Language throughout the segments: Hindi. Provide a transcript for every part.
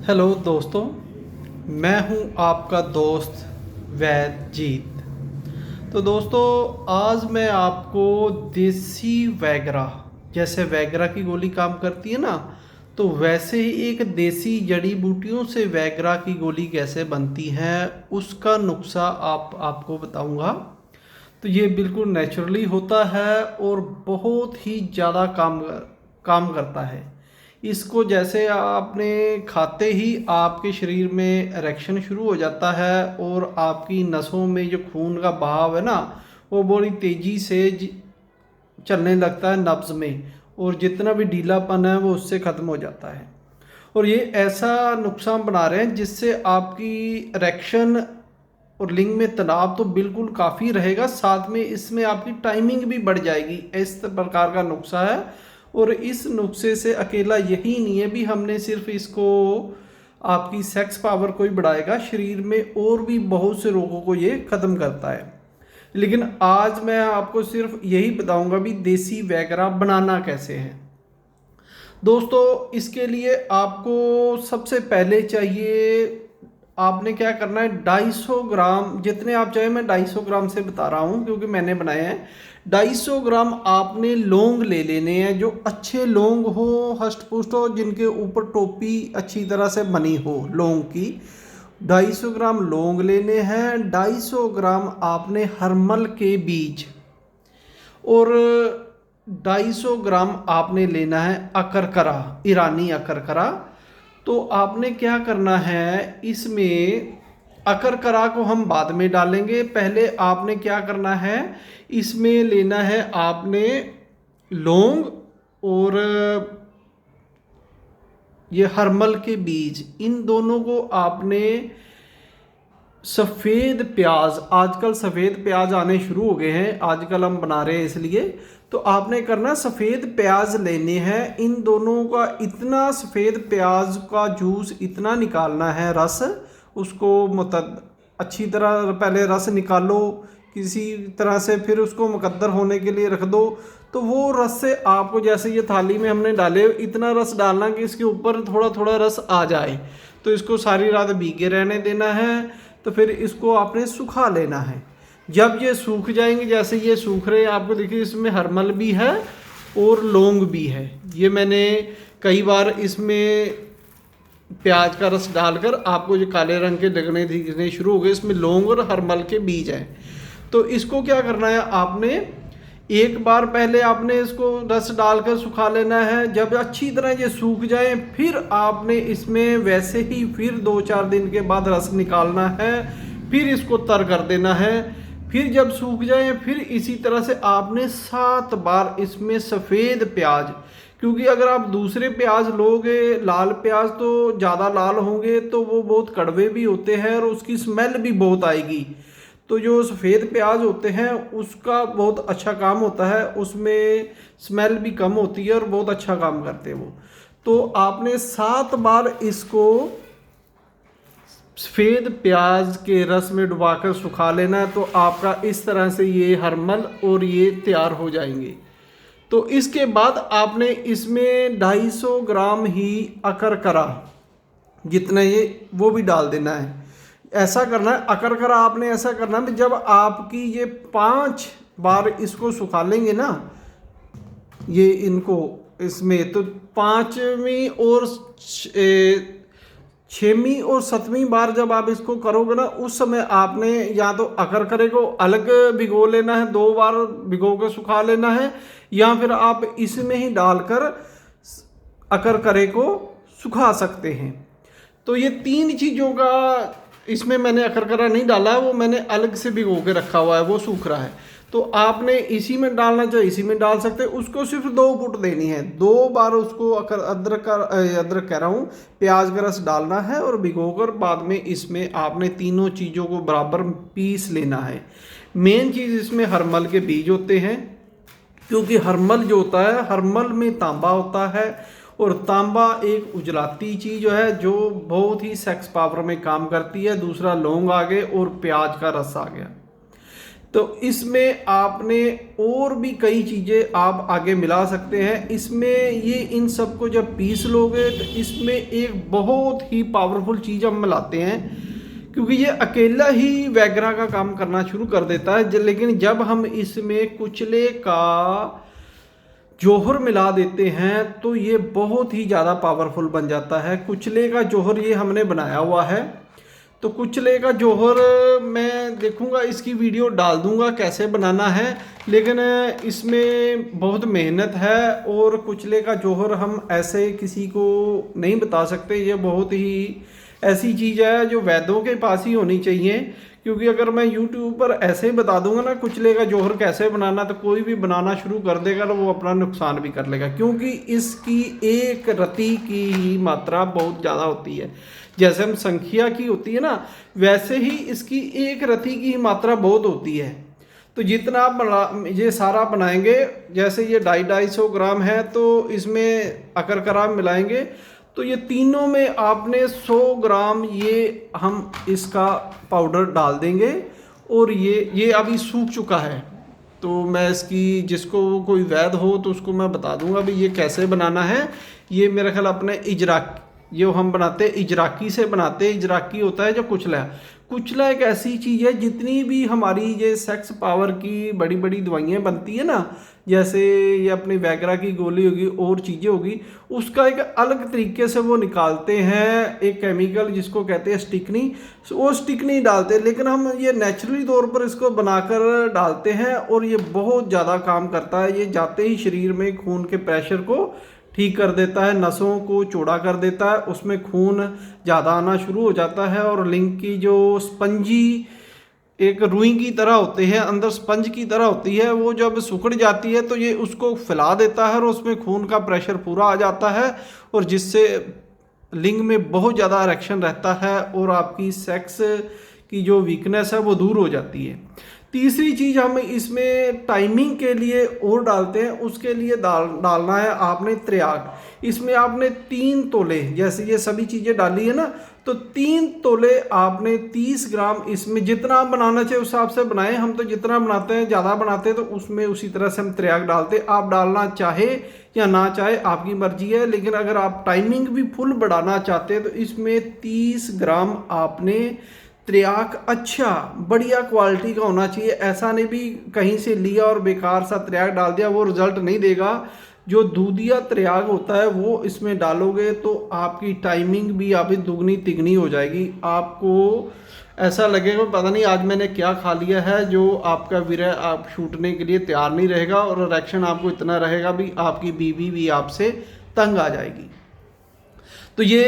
हेलो दोस्तों, मैं हूं आपका दोस्त वैद जीत। तो दोस्तों, आज मैं आपको देसी वैगरा, जैसे वैगरा की गोली काम करती है ना, तो वैसे ही एक देसी जड़ी बूटियों से वैगरा की गोली कैसे बनती है उसका नुस्खा आपको बताऊंगा। तो ये बिल्कुल नेचुरली होता है और बहुत ही ज़्यादा काम करता है। इसको जैसे आपने खाते ही आपके शरीर में इरेक्शन शुरू हो जाता है और आपकी नसों में जो खून का बहाव है ना, वो बड़ी तेज़ी से चलने लगता है नब्ज़ में, और जितना भी ढीलापन है वो उससे ख़त्म हो जाता है। और ये ऐसा नुकसान बना रहे हैं जिससे आपकी इरेक्शन और लिंग में तनाव तो बिल्कुल काफ़ी रहेगा, साथ में इसमें आपकी टाइमिंग भी बढ़ जाएगी। इस प्रकार का नुस्खा है। और इस नुस्खे से अकेला यही नहीं है भी हमने सिर्फ इसको आपकी सेक्स पावर को ही बढ़ाएगा, शरीर में और भी बहुत से रोगों को ये ख़त्म करता है। लेकिन आज मैं आपको सिर्फ यही बताऊंगा भी देसी वैगरा बनाना कैसे है। दोस्तों, इसके लिए आपको सबसे पहले चाहिए, आपने क्या करना है, 250 ग्राम, जितने आप चाहे, मैं 250 ग्राम से बता रहा हूँ क्योंकि मैंने बनाए हैं। 250 ग्राम आपने लौंग ले लेने हैं, जो अच्छे लौंग हो, हष्ट पुष्ट हो, जिनके ऊपर टोपी अच्छी तरह से बनी हो लौंग की। 250 ग्राम लौंग लेने हैं। 250 ग्राम आपने हरमल के बीज, और 250 ग्राम आपने लेना है अकरकरा, ईरानी अकरकरा। तो आपने क्या करना है, इसमें अकरकरा को हम बाद में डालेंगे। पहले आपने क्या करना है, इसमें लेना है आपने लौंग और ये हरमल के बीज, इन दोनों को आपने, सफ़ेद प्याज, आजकल सफ़ेद प्याज आने शुरू हो गए हैं, आजकल हम बना रहे हैं इसलिए, तो आपने करना सफ़ेद प्याज लेने हैं। इन दोनों का इतना, सफ़ेद प्याज का जूस इतना निकालना है, रस उसको अच्छी तरह पहले रस निकालो किसी तरह से, फिर उसको मुकद्दर होने के लिए रख दो। तो वो रस से आपको, जैसे ये थाली में हमने डाले, इतना रस डालना कि इसके ऊपर थोड़ा थोड़ा रस आ जाए। तो इसको सारी रात भीगे रहने देना है। तो फिर इसको आपने सुखा लेना है। जब ये सूख जाएंगे, जैसे ये सूख रहे हैं, आपको देखिए इसमें हरमल भी है और लौंग भी है। ये मैंने कई बार इसमें प्याज का रस डालकर, आपको जो काले रंग के लगने दिखने शुरू हो गए, इसमें लौंग और हरमल के बीज हैं। तो इसको क्या करना है, आपने एक बार पहले आपने इसको रस डालकर सुखा लेना है। जब अच्छी तरह ये सूख जाए, फिर आपने इसमें वैसे ही फिर 2-4 दिन के बाद रस निकालना है, फिर इसको तर कर देना है। फिर जब सूख जाए, फिर इसी तरह से आपने 7 बार इसमें सफ़ेद प्याज, क्योंकि अगर आप दूसरे प्याज लोगे, लाल प्याज, तो ज़्यादा लाल होंगे तो वो बहुत कड़वे भी होते हैं और उसकी स्मेल भी बहुत आएगी। तो जो सफ़ेद प्याज होते हैं उसका बहुत अच्छा काम होता है, उसमें स्मेल भी कम होती है और बहुत अच्छा काम करते हैं वो। तो आपने 7 बार इसको सफ़ेद प्याज के रस में डुबाकर सुखा लेना है। तो आपका इस तरह से ये हरमल और ये तैयार हो जाएंगे। तो इसके बाद आपने इसमें 250 ग्राम ही अकरकरा, जितना ये, वो भी डाल देना है। ऐसा करना है, अकरकरा आपने ऐसा करना है, जब आपकी ये 5 बार इसको सुखा लेंगे ना, ये इनको इसमें, तो 5वीं और 6वीं और 7वीं बार जब आप इसको करोगे ना, उस समय आपने या तो अकरकरे को अलग भिगो लेना है, 2 बार भिगो के सुखा लेना है, या फिर आप इसमें ही डालकर अकरकरे को सुखा सकते हैं। तो ये 3 चीज़ों का, इसमें मैंने अकरकरा नहीं डाला है, वो मैंने अलग से भिगो के रखा हुआ है, वो सूख रहा है। तो आपने इसी में डालना चाहे इसी में डाल सकते हैं। उसको सिर्फ 2 फुट देनी है, 2 बार उसको अदरक कह रहा हूँ, प्याज का रस डालना है और भिगोकर बाद में इसमें आपने तीनों चीज़ों को बराबर पीस लेना है। मेन चीज़ इसमें हरमल के बीज होते हैं, क्योंकि हरमल जो होता है, हरमल में तांबा होता है, और तांबा एक उजलाती चीज़ है जो बहुत ही सेक्स पावर में काम करती है। दूसरा लौंग आ गए और प्याज का रस आ गया। तो इसमें आपने और भी कई चीज़ें आप आगे मिला सकते हैं। इसमें ये इन सब को जब पीस लोगे तो इसमें एक बहुत ही पावरफुल चीज़ हम मिलाते हैं, क्योंकि ये अकेला ही वैगरा का काम करना शुरू कर देता है। लेकिन जब हम इसमें कुचले का जौहर मिला देते हैं तो ये बहुत ही ज़्यादा पावरफुल बन जाता है। कुचले का जौहर ये हमने बनाया हुआ है। तो कुचले का जौहर मैं देखूंगा, इसकी वीडियो डाल दूंगा कैसे बनाना है, लेकिन इसमें बहुत मेहनत है और कुचले का जौहर हम ऐसे किसी को नहीं बता सकते। ये बहुत ही ऐसी चीज़ है जो वैद्यों के पास ही होनी चाहिए, क्योंकि अगर मैं YouTube पर ऐसे ही बता दूंगा ना कुचले का जौहर कैसे बनाना, तो कोई भी बनाना शुरू कर देगा तो वो अपना नुकसान भी कर लेगा, क्योंकि इसकी एक रति की ही मात्रा बहुत ज़्यादा होती है। जैसे हम संख्या की होती है ना, वैसे ही इसकी एक रति की मात्रा बहुत होती है। तो जितना आप ये सारा बनाएंगे, जैसे ये 250 ग्राम है, तो इसमें अकरकरा मिलाएंगे तो ये तीनों में आपने 100 ग्राम ये हम इसका पाउडर डाल देंगे। और ये अभी सूख चुका है, तो मैं इसकी जिसको कोई वैद हो तो उसको मैं बता दूंगा भी ये कैसे बनाना है। ये मेरा ख्याल अपने इजराक ये हम बनाते इजराकी से बनाते। इजराकी होता है जो कुचला। कुचला एक ऐसी चीज़ है, जितनी भी हमारी ये सेक्स पावर की बड़ी बड़ी दवाइयाँ बनती है ना, जैसे ये अपनी वैगरा की गोली होगी और चीज़ें होगी, उसका एक अलग तरीके से वो निकालते हैं एक केमिकल जिसको कहते हैं स्टिकनी। वो स्टिकनी डालते हैं, लेकिन हम ये नेचुरली तौर पर इसको बनाकर डालते हैं और ये बहुत ज़्यादा काम करता है। ये जाते ही शरीर में खून के प्रेशर को ठीक कर देता है, नसों को चौड़ा कर देता है, उसमें खून ज़्यादा आना शुरू हो जाता है। और लिंग की जो स्पंजी एक रुई की तरह होते हैं, अंदर स्पंज की तरह होती है, वो जब सुखड़ जाती है तो ये उसको फैला देता है और उसमें खून का प्रेशर पूरा आ जाता है, और जिससे लिंग में बहुत ज़्यादा इरेक्शन रहता है और आपकी सेक्स की जो वीकनेस है वो दूर हो जाती है। तीसरी चीज़ हम इसमें टाइमिंग के लिए और डालते हैं, उसके लिए डालना है आपने त्रियाग। इसमें आपने 3 तोले, जैसे ये सभी चीज़ें डाली है ना, तो 3 तोले आपने 30 ग्राम इसमें जितना आप बनाना चाहिए उस हिसाब से बनाएं। हम तो जितना बनाते हैं, ज़्यादा बनाते हैं तो उसमें उसी तरह से हम त्रियाग डालते हैं। आप डालना चाहे या ना चाहे आपकी मर्जी है, लेकिन अगर आप टाइमिंग भी फुल बढ़ाना चाहते हैं तो इसमें 30 ग्राम आपने त्रियाग अच्छा बढ़िया क्वालिटी का होना चाहिए। ऐसा नहीं भी कहीं से लिया और बेकार सा त्रियाग डाल दिया, वो रिजल्ट नहीं देगा। जो दूधिया त्रियाग होता है वो इसमें डालोगे तो आपकी टाइमिंग भी आपकी दुगनी तिगनी हो जाएगी। आपको ऐसा लगेगा पता नहीं आज मैंने क्या खा लिया है, जो आपका विरह आप छूटने के लिए तैयार नहीं रहेगा और इरेक्शन आपको इतना रहेगा भी आपकी बीवी भी आपसे तंग आ जाएगी। तो ये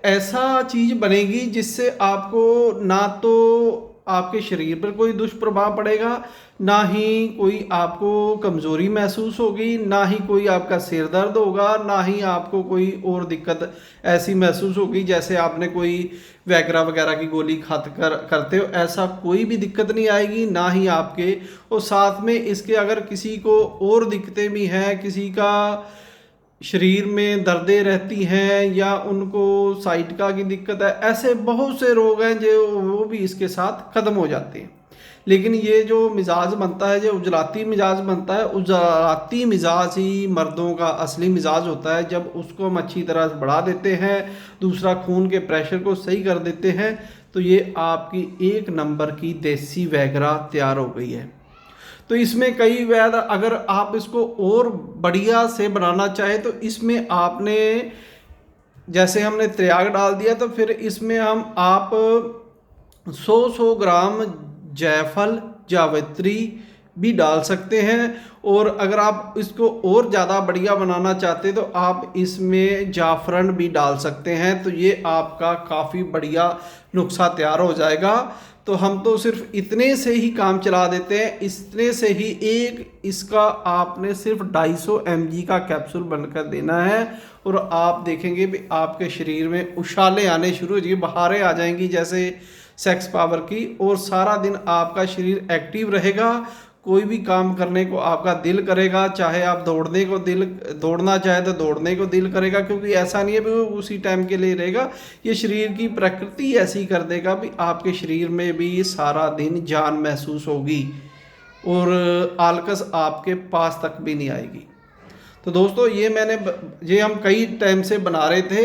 ऐसा चीज़ बनेगी जिससे आपको ना तो आपके शरीर पर कोई दुष्प्रभाव पड़ेगा, ना ही कोई आपको कमज़ोरी महसूस होगी, ना ही कोई आपका सिर दर्द होगा, ना ही आपको कोई और दिक्कत ऐसी महसूस होगी जैसे आपने कोई वैगरा वगैरह की गोली करते हो। ऐसा कोई भी दिक्कत नहीं आएगी, ना ही आपके। और साथ में इसके अगर किसी को और दिक्कतें भी हैं, किसी का शरीर में दर्दें रहती हैं या उनको साइटिका की दिक्कत है, ऐसे बहुत से रोग हैं जो वो भी इसके साथ ख़त्म हो जाते हैं। लेकिन ये जो मिजाज बनता है, जो उजलाती मिजाज बनता है, उजलाती मिजाज ही मर्दों का असली मिजाज होता है। जब उसको हम अच्छी तरह से बढ़ा देते हैं, दूसरा खून के प्रेशर को सही कर देते हैं, तो ये आपकी 1 नंबर की देसी वैगरा तैयार हो गई है। तो इसमें कई वैद, अगर आप इसको और बढ़िया से बनाना चाहे तो इसमें आपने जैसे हमने त्रियाग डाल दिया, तो फिर इसमें हम आप 100 ग्राम जायफल जावित्री भी डाल सकते हैं। और अगर आप इसको और ज़्यादा बढ़िया बनाना चाहते हैं तो आप इसमें जाफरान भी डाल सकते हैं। तो ये आपका काफ़ी बढ़िया नुस्खा तैयार हो जाएगा। तो हम तो सिर्फ इतने से ही काम चला देते हैं। इतने से ही एक इसका आपने सिर्फ 250 mg का कैप्सूल बनकर देना है और आप देखेंगे भी आपके शरीर में उछालें आने शुरू हो जाएंगी, बहारें आ जाएंगी जैसे सेक्स पावर की, और सारा दिन आपका शरीर एक्टिव रहेगा। कोई भी काम करने को आपका दिल करेगा, चाहे आप दौड़ना चाहे तो दौड़ने को दिल करेगा, क्योंकि ऐसा नहीं है भी वो उसी टाइम के लिए रहेगा। ये शरीर की प्रकृति ऐसी कर देगा भी आपके शरीर में भी सारा दिन जान महसूस होगी। और आलकस आपके पास तक भी नहीं आएगी। तो दोस्तों ये हम कई टाइम से बना रहे थे।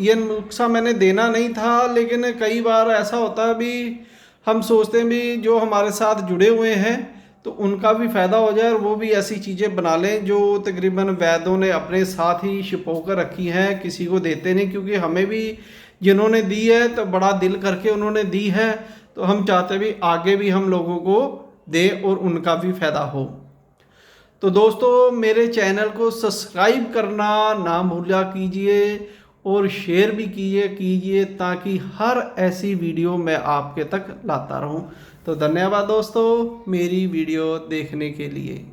ये नुस्खा मैंने देना नहीं था, लेकिन कई बार ऐसा होता है भी हम सोचते हैं भी जो हमारे साथ जुड़े हुए हैं तो उनका भी फ़ायदा हो जाए और वो भी ऐसी चीज़ें बना लें जो तकरीबन वैद्यों ने अपने साथ ही छिपो कर रखी हैं, किसी को देते नहीं। क्योंकि हमें भी जिन्होंने दी है तो बड़ा दिल करके उन्होंने दी है, तो हम चाहते भी आगे भी हम लोगों को दें और उनका भी फ़ायदा हो। तो दोस्तों मेरे चैनल को सब्सक्राइब करना ना भूला कीजिए और शेयर भी कीजिए ताकि हर ऐसी वीडियो मैं आपके तक लाता रहूं। तो धन्यवाद दोस्तों मेरी वीडियो देखने के लिए।